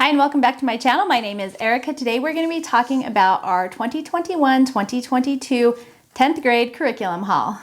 Hi and welcome back to my channel. My name is Erica. Today we're going to be talking about our 2021-2022 10th grade curriculum haul.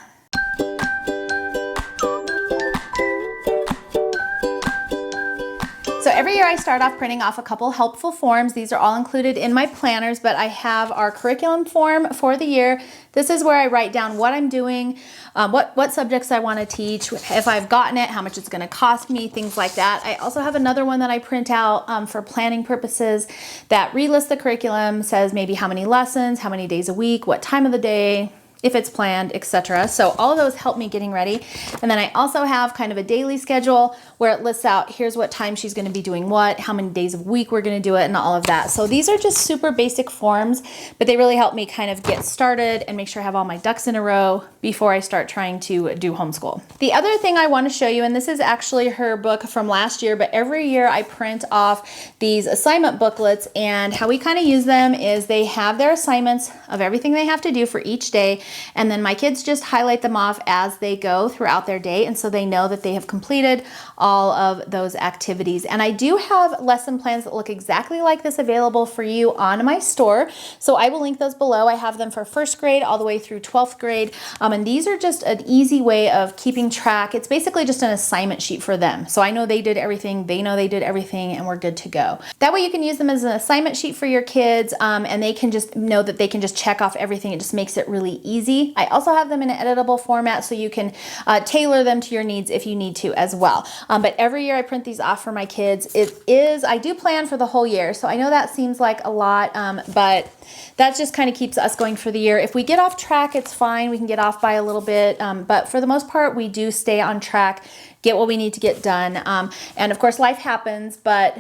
So every year I start off printing off a couple helpful forms. These are all included in my planners, but I have our curriculum form for the year. This is where I write down what I'm doing, what subjects I want to teach, if I've gotten it, how much it's going to cost me, things like that. I also have another one that I print out for planning purposes that relists the curriculum, says maybe how many lessons, how many days a week, what time of the day, if it's planned, etc. So all of those help me getting ready. And then I also have kind of a daily schedule where it lists out, here's what time she's going to be doing what, how many days of week we're going to do it, and all of that. So these are just super basic forms, but they really help me kind of get started and make sure I have all my ducks in a row before I start trying to do homeschool. The other thing I want to show you, and this is actually her book from last year, but every year I print off these assignment booklets, and how we kind of use them is they have their assignments of everything they have to do for each day. And then my kids just highlight them off as they go throughout their day. And so they know that they have completed all of those activities. And I do have lesson plans that look exactly like this available for you on my store. So I will link those below. I have them for first grade all the way through 12th grade. And these are just an easy way of keeping track. It's basically just an assignment sheet for them. So I know they did everything, they know they did everything, and we're good to go. That way you can use them as an assignment sheet for your kids, and they can just know that they can just check off everything. It just makes it really easy. I also have them in an editable format so you can tailor them to your needs if you need to as well. But every year I print these off for my kids. I do plan for the whole year, so I know that seems like a lot, but that just kind of keeps us going for the year. If we get off track, it's fine. We can get off by a little bit, but for the most part, we do stay on track, get what we need to get done. And of course, life happens, but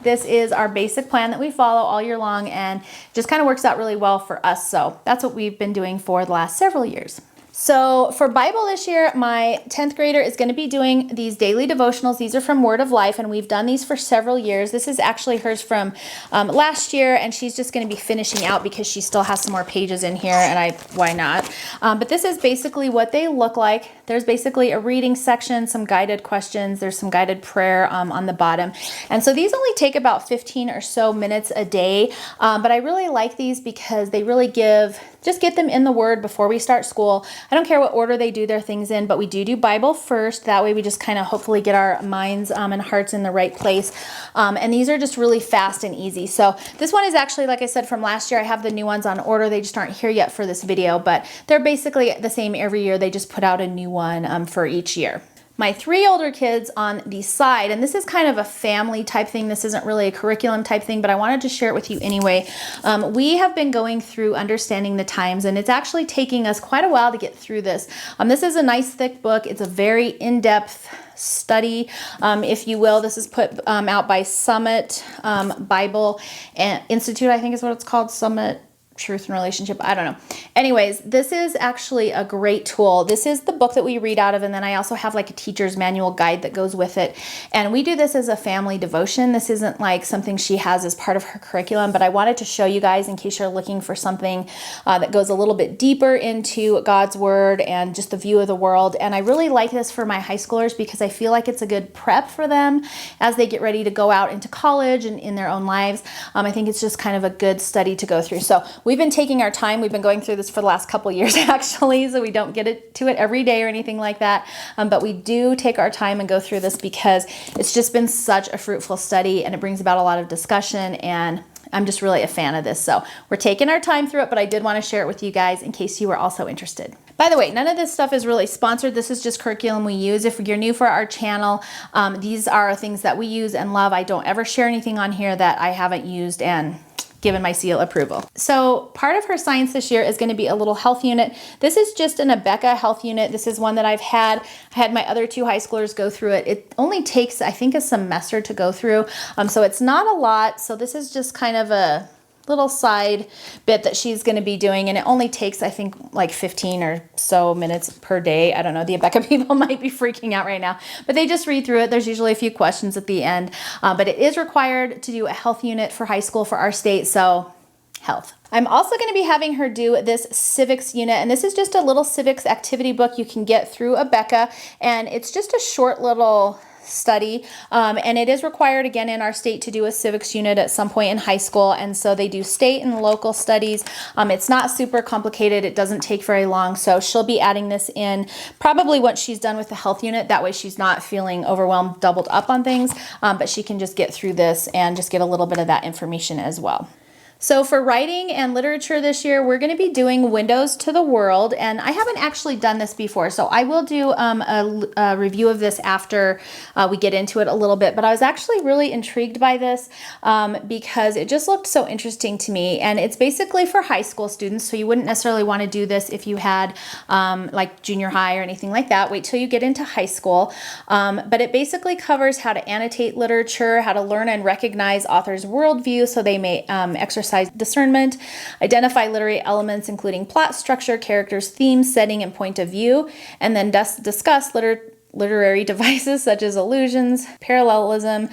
this is our basic plan that we follow all year long, and just kind of works out really well for us. So that's what we've been doing for the last several years. So for Bible this year, my 10th grader is going to be doing these daily devotionals. These are from Word of Life, and we've done these for several years. This is actually hers from last year, and she's just going to be finishing out because she still has some more pages in here, and why not? But this is basically what they look like. There's basically a reading section, some guided questions, there's some guided prayer on the bottom. And so these only take about 15 or so minutes a day, but I really like these because they really just get them in the Word before we start school. I don't care what order they do their things in, but we do Bible first. That way we just kind of hopefully get our minds and hearts in the right place. And these are just really fast and easy. So this one is actually, like I said, from last year. I have the new ones on order. They just aren't here yet for this video, but they're basically the same every year. They just put out a new one for each year. My 3 older kids on the side, and this is kind of a family type thing. This isn't really a curriculum type thing, but I wanted to share it with you anyway. We have been going through Understanding the Times, and it's actually taking us quite a while to get through this. This is a nice thick book. It's a very in-depth study, if you will. This is put out by Summit Bible and Institute, I think is what it's called, Summit Truth and Relationship. I don't know. Anyways, this is actually a great tool. This is the book that we read out of, and then I also have like a teacher's manual guide that goes with it. And we do this as a family devotion. This isn't like something she has as part of her curriculum, but I wanted to show you guys in case you're looking for something that goes a little bit deeper into God's Word and just the view of the world. And I really like this for my high schoolers because I feel like it's a good prep for them as they get ready to go out into college and in their own lives. I think it's just kind of a good study to go through. So we've been taking our time. We've been going through this for the last couple years actually, so we don't get to it every day or anything like that. But we do take our time and go through this because it's just been such a fruitful study, and it brings about a lot of discussion, and I'm just really a fan of this. So we're taking our time through it, but I did want to share it with you guys in case you were also interested. By the way, none of this stuff is really sponsored. This is just curriculum we use. If you're new for our channel, these are things that we use and love. I don't ever share anything on here that I haven't used and given my seal approval. So part of her science this year is going to be a little health unit. This is just an Abeka health unit. This is one that I had my other 2 high schoolers go through it. It only takes, I think, a semester to go through. So it's not a lot. So this is just kind of a little side bit that she's going to be doing, and it only takes, I think, like 15 or so minutes per day. I don't know, the Abeka people might be freaking out right now, but they just read through it. There's usually a few questions at the end, but it is required to do a health unit for high school for our state, so health. I'm also going to be having her do this Civics unit, and this is just a little Civics activity book you can get through Abeka, and it's just a short little study, and it is required again in our state to do a civics unit at some point in high school, and so they do state and local studies. It's not super complicated. It doesn't take very long, so she'll be adding this in probably once she's done with the health unit. That way she's not feeling overwhelmed, doubled up on things, but she can just get through this and just get a little bit of that information as well. So for writing and literature this year, we're going to be doing Windows to the World, and I haven't actually done this before, so I will do a review of this after we get into it a little bit, but I was actually really intrigued by this because it just looked so interesting to me, and it's basically for high school students, so you wouldn't necessarily want to do this if you had like junior high or anything like that. Wait till you get into high school, but it basically covers how to annotate literature, how to learn and recognize authors' worldview so they may exercise discernment, identify literary elements including plot, structure, characters, themes, setting, and point of view, and then discuss literary devices such as allusions, parallelism,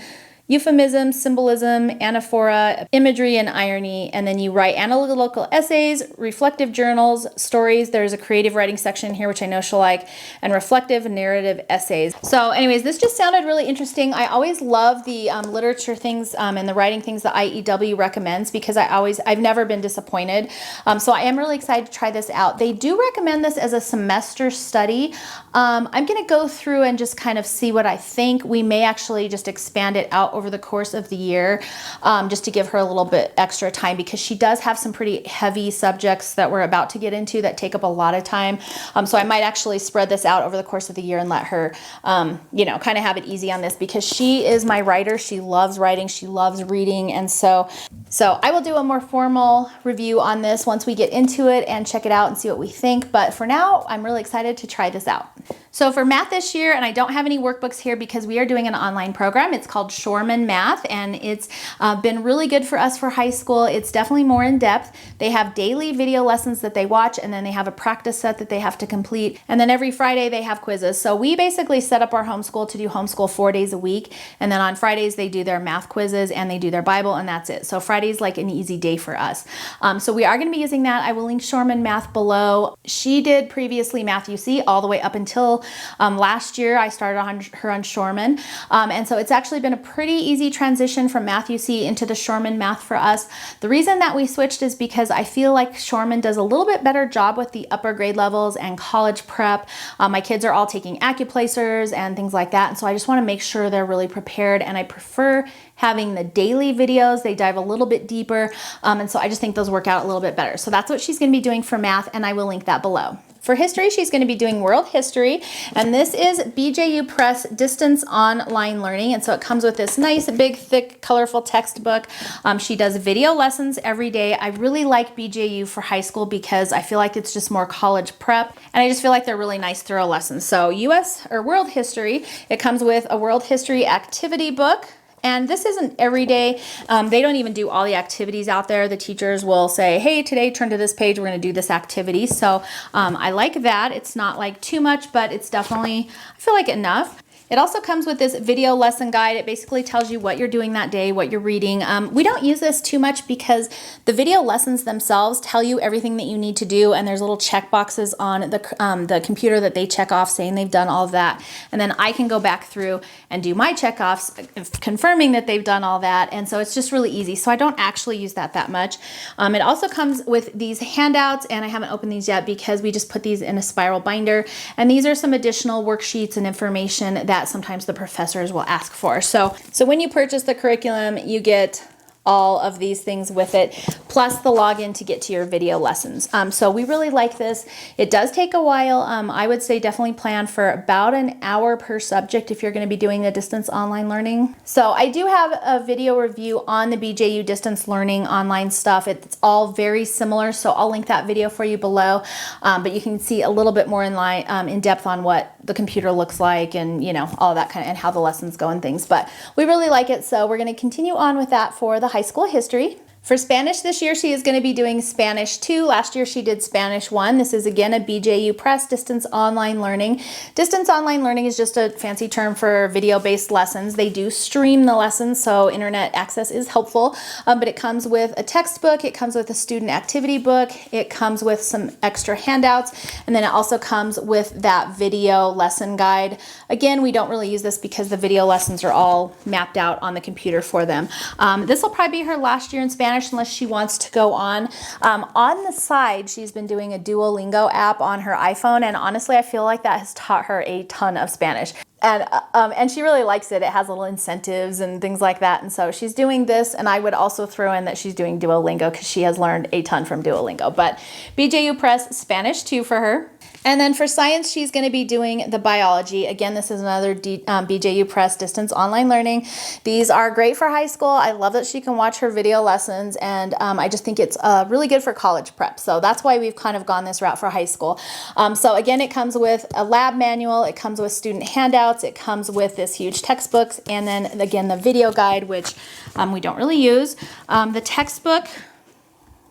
euphemism, symbolism, anaphora, imagery, and irony. And then you write analytical essays, reflective journals, stories. There's a creative writing section here, which I know she'll like, and reflective narrative essays. So anyways, this just sounded really interesting. I always love the literature things and the writing things that IEW recommends because I've never been disappointed. So I am really excited to try this out. They do recommend this as a semester study. I'm going to go through and just kind of see what I think. We may actually just expand it out over the course of the year, just to give her a little bit extra time because she does have some pretty heavy subjects that we're about to get into that take up a lot of time. So I might actually spread this out over the course of the year and let her, kind of have it easy on this because she is my writer. She loves writing. She loves reading. And so I will do a more formal review on this once we get into it and check it out and see what we think. But for now, I'm really excited to try this out. So for math this year, and I don't have any workbooks here because we are doing an online program. It's called Shoreman Math, and it's been really good for us for high school. It's definitely more in depth. They have daily video lessons that they watch, and then they have a practice set that they have to complete. And then every Friday they have quizzes. So we basically set up our homeschool to do homeschool 4 days a week. And then on Fridays they do their math quizzes and they do their Bible, and that's it. So Friday's like an easy day for us. So we are going to be using that. I will link Shoreman Math below. She did previously Math UC all the way up until last year. I started on her on Shoreman. And so it's actually been a pretty easy transition from Math UC into the Shoreman Math for us. The reason that we switched is because I feel like Shoreman does a little bit better job with the upper grade levels and college prep. My kids are all taking acuplacers and things like that. And so I just want to make sure they're really prepared. And I prefer having the daily videos. They dive a little bit deeper. And so I just think those work out a little bit better. So that's what she's going to be doing for math, and I will link that below. For history, she's going to be doing world history, and this is BJU Press Distance Online Learning, and so it comes with this nice, big, thick, colorful textbook. She does video lessons every day. I really like BJU for high school because I feel like it's just more college prep, and I just feel like they're really nice, thorough lessons. So U.S. or world history, it comes with a world history activity book. And this isn't every day. They don't even do all the activities out there. The teachers will say, hey, today turn to this page. We're going to do this activity. So I like that. It's not like too much, but it's definitely, I feel like enough. It also comes with this video lesson guide. It basically tells you what you're doing that day, what you're reading. We don't use this too much because the video lessons themselves tell you everything that you need to do, and there's little check boxes on the computer that they check off saying they've done all of that. And then I can go back through and do my check-offs confirming that they've done all that. And so it's just really easy. So I don't actually use that much. It also comes with these handouts, and I haven't opened these yet because we just put these in a spiral binder. And these are some additional worksheets and information that sometimes the professors will ask for. So when you purchase the curriculum, you get all of these things with it, plus the login to get to your video lessons. So we really like this. It does take a while. I would say definitely plan for about an hour per subject if you're going to be doing the distance online learning. So I do have a video review on the BJU distance learning online stuff. It's all very similar, so I'll link that video for you below. But you can see a little bit more in depth on what the computer looks like and all that kind of, and how the lessons go and things. But we really like it, so we're going to continue on with that for the high school history. For Spanish this year, she is going to be doing Spanish 2. Last year, she did Spanish 1. This is again a BJU Press distance online learning. Distance online learning is just a fancy term for video-based lessons. They do stream the lessons, so internet access is helpful, but it comes with a textbook, it comes with a student activity book, it comes with some extra handouts, and then it also comes with that video lesson guide. Again, we don't really use this because the video lessons are all mapped out on the computer for them. This will probably be her last year in Spanish, unless she wants to go on. On the side, she's been doing a Duolingo app on her iPhone, and honestly, I feel like that has taught her a ton of Spanish. And she really likes it. It has little incentives and things like that. And so she's doing this, and I would also throw in that she's doing Duolingo because she has learned a ton from Duolingo. But BJU Press Spanish 2 for her. And then for science, she's going to be doing the biology. Again, this is another BJU Press distance online learning. These are great for high school. I love that she can watch her video lessons, and I just think it's really good for college prep. So that's why we've kind of gone this route for high school. So again, it comes with a lab manual. It comes with student handouts. It comes with this huge textbooks, and then again, the video guide, which we don't really use. The textbook,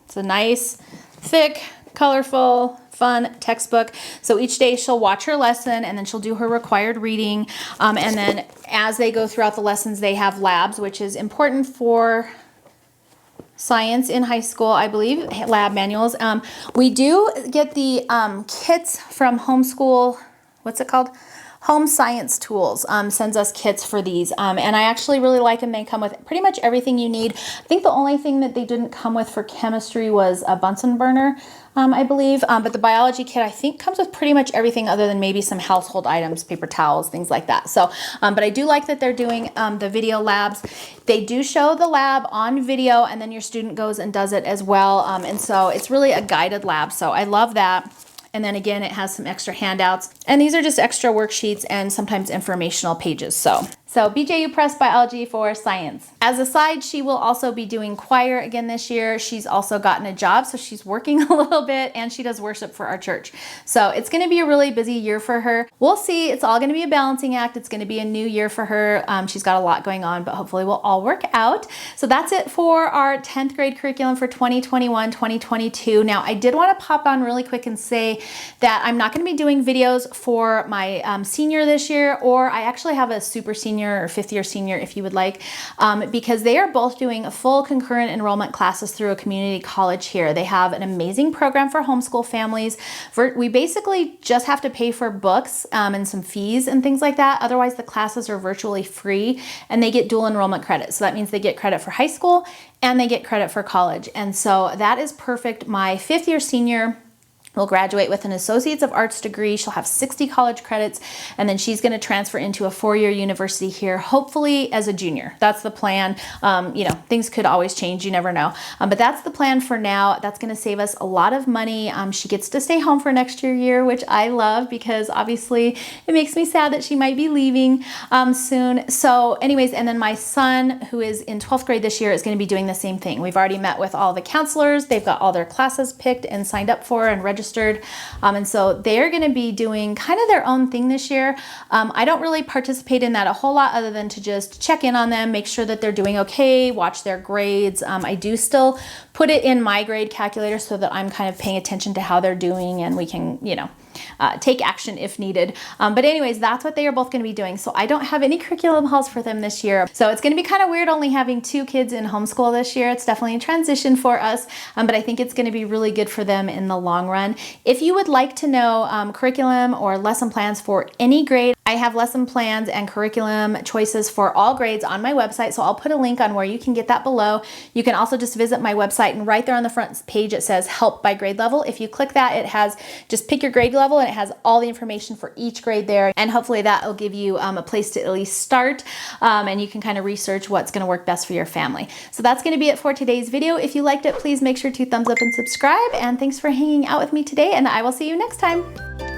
it's a nice, thick, colorful, fun textbook. So each day she'll watch her lesson, and then she'll do her required reading. And then as they go throughout the lessons, they have labs, which is important for science in high school, I believe, lab manuals. We do get the kits from Homeschool, what's it called? Home Science Tools sends us kits for these, and I actually really like them. They come with pretty much everything you need. I think the only thing that they didn't come with for chemistry was a Bunsen burner, I believe, but the biology kit I think comes with pretty much everything other than maybe some household items, paper towels, things like that. So, but I do like that they're doing the video labs. They do show the lab on video, and then your student goes and does it as well, and so it's really a guided lab, so I love that. And then again, it has some extra handouts. And these are just extra worksheets and sometimes informational pages. So BJU Press Biology for science. As a side, she will also be doing choir again this year. She's also gotten a job, so she's working a little bit, and she does worship for our church. So it's going to be a really busy year for her. We'll see. It's all going to be a balancing act. It's going to be a new year for her. She's got a lot going on, but hopefully we'll all work out. So that's it for our 10th grade curriculum for 2021-2022. Now, I did want to pop on really quick and say that I'm not going to be doing videos for my senior this year, or I actually have a super senior or fifth year senior if you would like, because they are both doing full concurrent enrollment classes through a community college here. They have an amazing program for homeschool families. We basically just have to pay for books and some fees and things like that. Otherwise, the classes are virtually free, and they get dual enrollment credit. So that means they get credit for high school and they get credit for college. And so that is perfect. My fifth year senior will graduate with an Associates of Arts degree. She'll have 60 college credits, and then she's going to transfer into a four-year university here, hopefully as a junior. That's the plan. You know, things could always change. You never know. But that's the plan for now. That's going to save us a lot of money. She gets to stay home for next year, which I love because obviously it makes me sad that she might be leaving soon. So anyways, and then my son, who is in 12th grade this year, is going to be doing the same thing. We've already met with all the counselors. They've got all their classes picked and signed up for and registered. And so they're going to be doing kind of their own thing this year. I don't really participate in that a whole lot other than to just check in on them, make sure that they're doing okay, watch their grades. I do still put it in my grade calculator so that I'm kind of paying attention to how they're doing, and we can, you know, take action if needed. But anyways, that's what they are both going to be doing. So I don't have any curriculum halls for them this year. So it's going to be kind of weird only having 2 kids in homeschool this year. It's definitely a transition for us, but I think it's going to be really good for them in the long run. If you would like to know curriculum or lesson plans for any grade, I have lesson plans and curriculum choices for all grades on my website. So I'll put a link on where you can get that below. You can also just visit my website, and right there on the front page, it says help by grade level. If you click that, it has just pick your grade level, and it has all the information for each grade there. And hopefully that will give you a place to at least start, and you can kind of research what's going to work best for your family. So that's going to be it for today's video. If you liked it, please make sure to thumbs up and subscribe. And thanks for hanging out with me today, and I will see you next time.